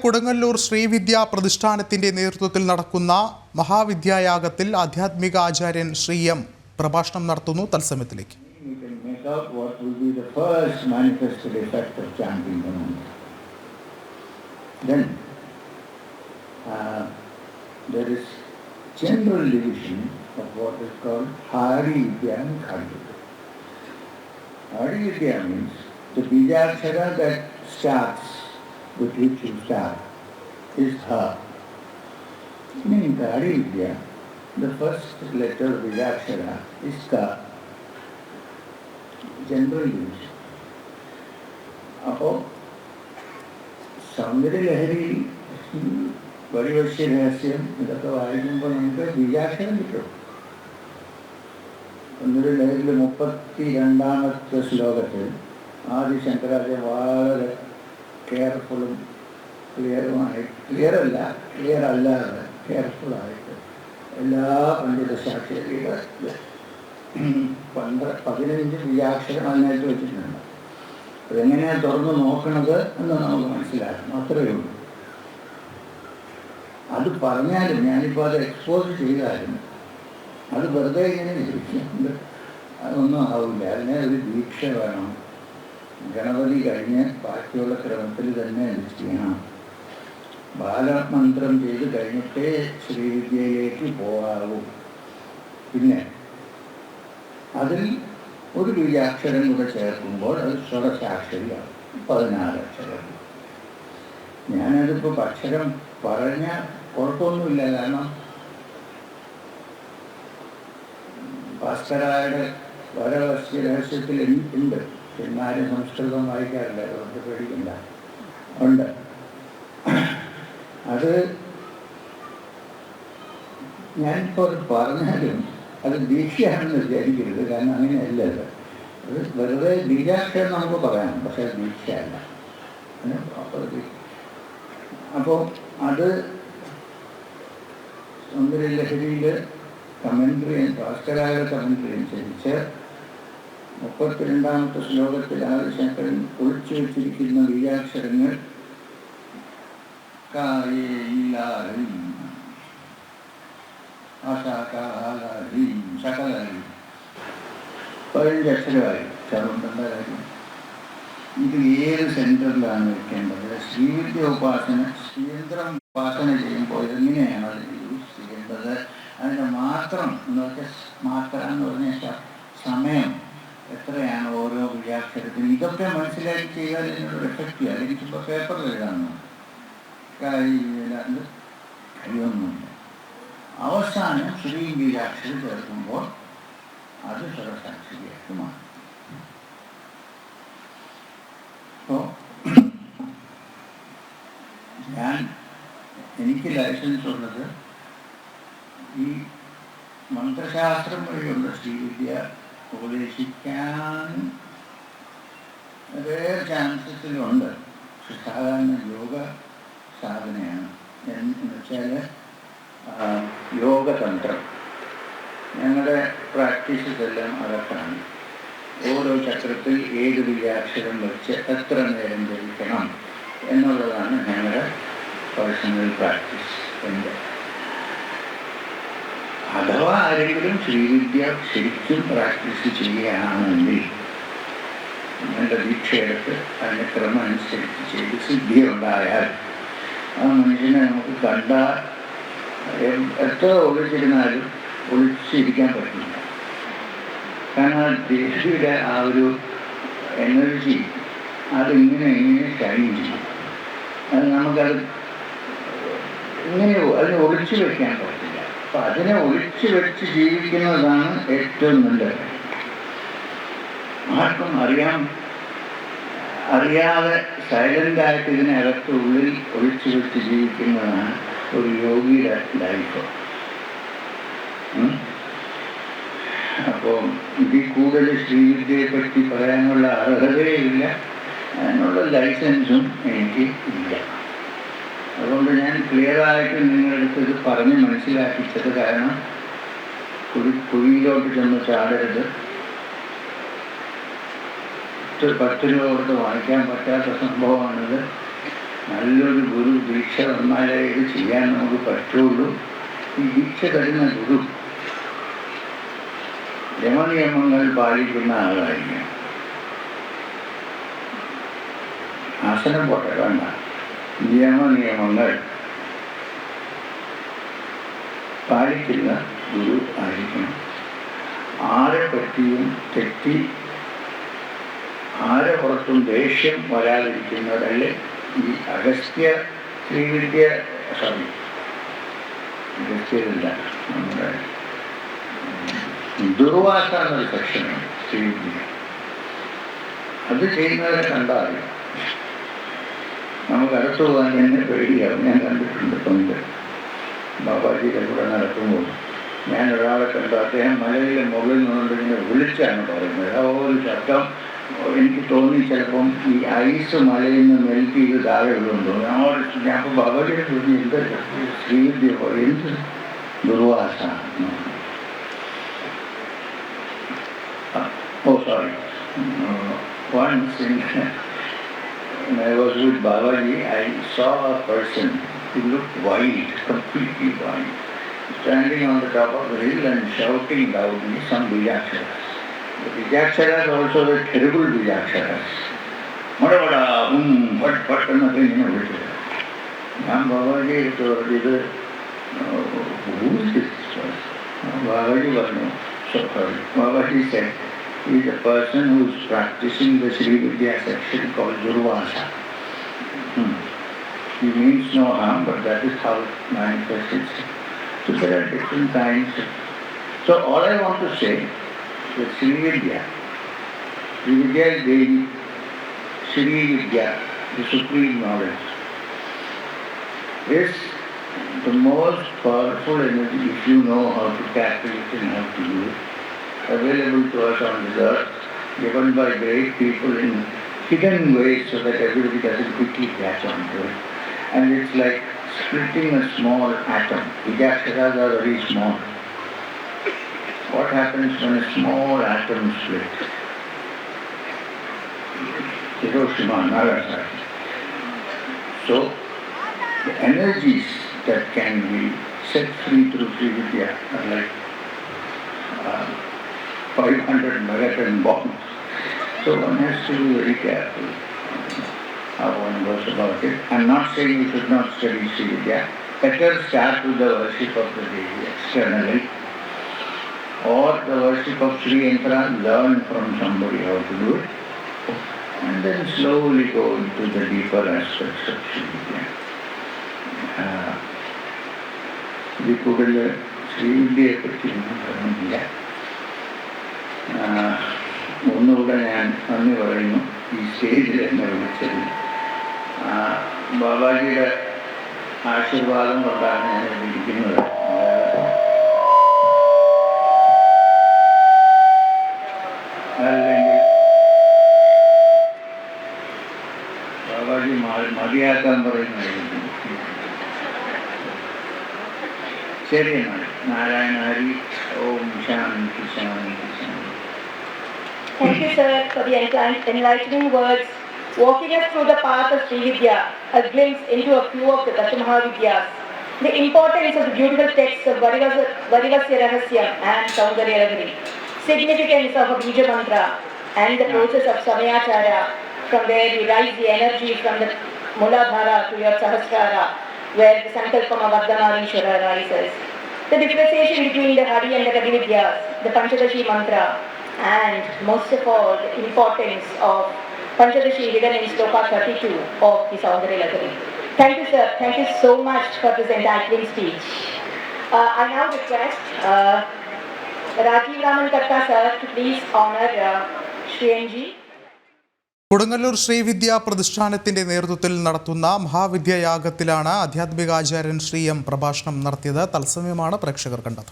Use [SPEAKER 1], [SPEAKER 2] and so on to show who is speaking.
[SPEAKER 1] കൊടുങ്ങല്ലൂർ ശ്രീവിദ്യാ പ്രതിഷ്ഠാനത്തിന്റെ നേതൃത്വത്തിൽ നടക്കുന്ന മഹാവിദ്യായാഗത്തിൽ ആധ്യാത്മിക ആചാര്യൻ ശ്രീ എം പ്രഭാഷണം നടത്തുന്നു. തത്സമയത്തിലേക്ക്.
[SPEAKER 2] There is general division of what is called Hari Vidya and Khadi Vidya. Hari Vidya means the Bijakshara that starts, with which you start, is Ha. In Khadi Vidya, the first letter of Bijakshara is Ka. General division. അപ്പോൾ സൗന്ദര്യലഹരി പരിവശ്യരഹസ്യം ഇതൊക്കെ വായിക്കുമ്പോൾ നമുക്ക് ബീജാക്ഷരം കിട്ടും. സൗന്ദര്യലഹരിയിൽ 32ാമത്തെ ശ്ലോകത്തിൽ ആദി ശങ്കരാചാര്യ വളരെ കെയർഫുള്ളും ക്ലിയറല്ലാതെ കെയർഫുള്ളായിട്ട് എല്ലാ പണ്ഡിത ശാസ്ത്രീയ 15 ബീജാക്ഷരം അതിനായിട്ട് വെച്ചിട്ടുണ്ട്. അതെങ്ങനെയാണ് തുറന്ന് നോക്കണത് എന്ന് നമുക്ക് മനസ്സിലാക്കണം. അത്രയേ ഉള്ളൂ. അത് പറഞ്ഞാലും ഞാനിപ്പോൾ അത് എക്സ്പോസ് ചെയ്താലും അത് വെറുതെ ഇങ്ങനെ ഇരിക്കുന്നുണ്ട്, അതൊന്നും ആവില്ല. അതിനെ ഒരു ദീക്ഷ വേണം. ഗണപതി കഴിഞ്ഞ് ബാക്കിയുള്ള ക്രമത്തിൽ തന്നെ ഇത് ചെയ്യണം. ബാലമന്ത്രം ചെയ്ത് കഴിഞ്ഞിട്ടേ ശ്രീവിദ്യയിലേക്ക് പോകാവൂ. പിന്നെ അതിൽ ഒരു ബീജാക്ഷരം കൂടെ ചേർക്കുമ്പോൾ അത് ഷോഡശാക്ഷരിയാവും, 16 അക്ഷരം. ഞാനതിപ്പോൾ അക്ഷരം പറഞ്ഞ കുഴപ്പമൊന്നുമില്ല. കാരണം ഭാസ്കരായുടെ വരവശ്യ രഹസ്യത്തിൽ ഉണ്ട്. എന്നാലും സംസ്കൃതം വായിക്കാറില്ല, അതുകൊണ്ട് പേടിക്കില്ല. ഉണ്ട്. അത് ഞാനിപ്പോൾ അത് പറഞ്ഞാലും അത് ദീക്ഷയാണെന്ന് വിചാരിക്കരുത്. കാരണം അങ്ങനെയല്ലത്. അത് വെറുതെ ബീജാക്ഷരം നമുക്ക് പറയാം, പക്ഷെ അത് ദീക്ഷയല്ല. അപ്പോൾ അത് സൗന്ദര്യലഹരിയിൽ കമൻട്രി, ഭാസ്കരായുടെ കമൻട്രി അനുസരിച്ച് 32ാമത്തെ ശ്ലോകത്തിൽ ആദിശങ്കരൻ ഒളിച്ചു വെച്ചിരിക്കുന്ന ബീജാക്ഷരങ്ങൾ സകലരി 15 അക്ഷരമായി ചേർന്നിട്ടുള്ള കാര്യം. ഇത് ഏത് സെൻറ്ററിലാണ് വെക്കേണ്ടത്? ശ്രീവിദ്യ ഉപാസന, ശ്രീയന്ത്രം ഉപാസന ചെയ്യുമ്പോൾ എങ്ങനെയാണ് അത് യൂസ് ചെയ്യേണ്ടത്? അതിൻ്റെ മാത്രം എന്ന് വെച്ചാൽ മാത്ര എന്ന് പറഞ്ഞ സമയം എത്രയാണ് ഓരോ ബീജാക്ഷരത്തിനും, ഇതൊക്കെ മനസ്സിലാക്കി ചെയ്താൽ ഇതിനൊരു എഫക്റ്റ്. അല്ലെങ്കിൽ ഇപ്പോൾ പേപ്പറിൽ എഴുതാമെന്ന് കഴിയൊന്നുമില്ല. അവസാനം ശ്രീ ബീജാക്ഷരം ചേർക്കുമ്പോൾ അത് സർവസാക്ഷിയായിട്ട് മാറും. അപ്പോൾ എനിക്ക് ലൈസൻസ് ഉള്ളത് ഈ മന്ത്രശാസ്ത്രം വഴിയുള്ള ശ്രീവിദ്യ ഉപദേശിക്കാൻ അതേ ചാൻസസിലുണ്ട്. സാധാരണ യോഗ സാധനയാണ്. എന്ന് വെച്ചാൽ യോഗതന്ത്രം. ഞങ്ങളുടെ പ്രാക്ടീസസ് എല്ലാം അതൊക്കെയാണ്. ഓരോ ചക്രത്തിൽ 7 ബീജാക്ഷരം വെച്ച് എത്ര നേരം ജപിക്കണം എന്നുള്ളതാണ് ഞങ്ങളുടെ പേഴ്സണൽ പ്രാക്ടീസ്. എൻ്റെ അഥവാ ആരെങ്കിലും ശ്രീവിദ്യ ശരിക്കും പ്രാക്ടീസ് ചെയ്യുകയാണെങ്കിൽ ഞങ്ങളുടെ ദീക്ഷയെടുത്ത് അതിൻ്റെ ക്രമം അനുസരിച്ച് ചെയ്ത് സിദ്ധി ഉണ്ടായാൽ ആ മനുഷ്യനെ നമുക്ക് കണ്ടാൽ എത്ര ഒളിച്ചിരുന്നാലും ഒളിച്ചിരിക്കാൻ പറ്റില്ല. കാരണം ദേവിയുടെ ആ ഒരു എനർജി അതിങ്ങനെ ഷൈൻ ചെയ്യും. അത് നമുക്കത് അതിനെ ഒളിച്ചു വയ്ക്കാൻ പറ്റില്ല. അപ്പം അതിനെ ഒളിച്ചു വെച്ച് ജീവിക്കുന്നതാണ് ഏറ്റവും നല്ലത്. ആർക്കും അറിയാതെ സൈലൻ്റായിട്ട് ഇതിനകത്ത് ഉള്ളിൽ ഒളിച്ചു വെച്ച് ജീവിക്കുന്നതാണ് ഒരു യോഗിയുടെ ലൈഫ്. അപ്പോൾ ഇതിൽ കൂടുതൽ ശ്രീവിദ്യയെ പറ്റി പറയാനുള്ള അർഹതയില്ല, അതിനുള്ള ലൈസൻസും എനിക്ക് ഇല്ല. അതുകൊണ്ട് ഞാൻ ക്ലിയറായിട്ട് നിങ്ങളുടെ അടുത്ത് ഇത് പറഞ്ഞ് മനസ്സിലാക്കിച്ചത്. കാരണം കുഴിയിലോട്ട് ചെന്ന് ചാടരുത്. 10 രൂപ കൊടുത്ത് വാങ്ങിക്കാൻ പറ്റാത്ത സംഭവമാണിത്. നല്ലൊരു ഗുരു ദീക്ഷ വന്നാലേ ഇത് ചെയ്യാൻ നമുക്ക് പറ്റുള്ളൂ. ഈ ദീക്ഷ തരുന്ന ഗുരു യമനിയമങ്ങൾ പാലിക്കുന്ന ആളായിരിക്കണം. ആസനം പോട്ടെ വേണ്ട, നിയമങ്ങൾ പാലിക്കുന്ന ഗുരു ആയിരിക്കണം. ആരെ പറ്റിയും തെറ്റി ആരെ പുറത്തും ദേഷ്യം വരാതിരിക്കുന്നതല്ലേ ഈ അഗസ്ത്യരില്ല, നമ്മുടെ ദുർവാസ എന്നൊരു സെക്ഷനാണ് ശ്രീവിദ്യ. അത് ചെയ്യുന്നവരെ കണ്ടാൽ നമുക്ക് അടുത്ത് പോകാൻ തന്നെ പേടിയാവും. ഞാൻ കണ്ടിട്ടുണ്ട് പണ്ട് ബാബാജിയുടെ കൂടെ നടക്കുമ്പോൾ ഞാൻ ഒരാളെ കണ്ടു. അദ്ദേഹം മലയിലെ മുകളിൽ നിന്നുകൊണ്ട് ഇങ്ങനെ വിളിച്ചാണ് പറയുന്നത്. ആ ഒരു ശബ്ദം എനിക്ക് തോന്നി ചിലപ്പം ഈ ഐസ് മലയിൽ നിന്ന് മെൽറ്റ് ചെയ്ത് താഴെ വീഴുന്നു. ഞാൻ അപ്പോൾ ബാബാജിയെ തോന്നി എന്ത് ശ്രീവിദ്യ എന്ത് Durvasa. Oh, sorry. Once when I was with Babaji, I saw a person who looked wild, completely wild, standing on the top of the hill and shouting loudly some Bijaksharas. The Bijaksharas also were terrible Bijaksharas. Madavada, what nothing, everything. And Babaji told me, who is this person? Babaji was no. So Babaji said, he is a person who is practicing the Sri Vidya section called Durvasa. He means no harm, but that is how it manifests itself. So there are different kinds. So all I want to say is Sri Vidya is the Sri Vidya, the supreme knowledge, is the most powerful energy if you know how to tackle it and how to do it. Available to us on this earth, given by great people in hidden ways so that everybody doesn't quickly catch on to it. And it's like splitting a small atom. Bijaksharas are very small. What happens when a small atom splits? Hiroshima, Nagasaki. So, the energies that can be set free through Sri Vidya are like 500 megaton bombs. So one has to be very careful how one goes about it. I'm not saying you should not study Sri Vidya. Better start with the worship of the Devi externally, or the worship of Sri Yantra, learn from somebody how to do it, and then slowly go into the deeper aspects of Sri Vidya. ഇതിൽ കൂടുതൽ ശ്രീവിദ്യയെ പറ്റി ഒന്നും പറഞ്ഞില്ല. ഒന്നുകൂടെ ഞാൻ നന്ദി പറയുന്നു ഈ സ്റ്റേജിൽ എന്നെ വിളിച്ചത്. ബാബാജിയുടെ ആശീർവാദം കൊണ്ടാണ് ഞാൻ ഇരിക്കുന്നത്. അല്ലെങ്കിൽ ബാബാജി മതിയാക്കാൻ പറയുന്നതായിരുന്നു. ശരി എന്നാൽ നാരായണ ഹരി. ഓം ശാന്തി ശാന്തി ശാന്തി.
[SPEAKER 3] Thank you, sir, for the enlightening words, walking us through the path of Sri Vidya, a glimpse into a few of the Dashamahavidyas, the importance of the beautiful texts of Varivasya Rahasyam and Saundarya Ragini, significance of a Bija Mantra, and the process of Samayachara, from where you rise the energy from the Muladhara to your Sahasrara, where the Sankalpama Vardhanarishwara rises. The differentiation between the Hari and the Ragini-vidyas, the Panchadashi Mantra, and most of all, the importance of Panchadashi hidden in Sloka 32 of the Saundarya Lagari. Thank you, sir. Thank you so much for this enlightening speech. I now request Rajiv Raman Katta, sir, to please honor Shriyanji.
[SPEAKER 1] Kodungallur Srividya പ്രതിഷ്ഠാനത്തിന്റെ നേതൃത്വത്തിൽ നടത്തുന്ന മഹാവിദ്യായാഗത്തിലാണ് ആധ്യാത്മികാചാര്യൻ Shri M പ്രഭാഷണം നടത്തിയത്. തത്സമയമാണ് പ്രേക്ഷകർ കണ്ടത്.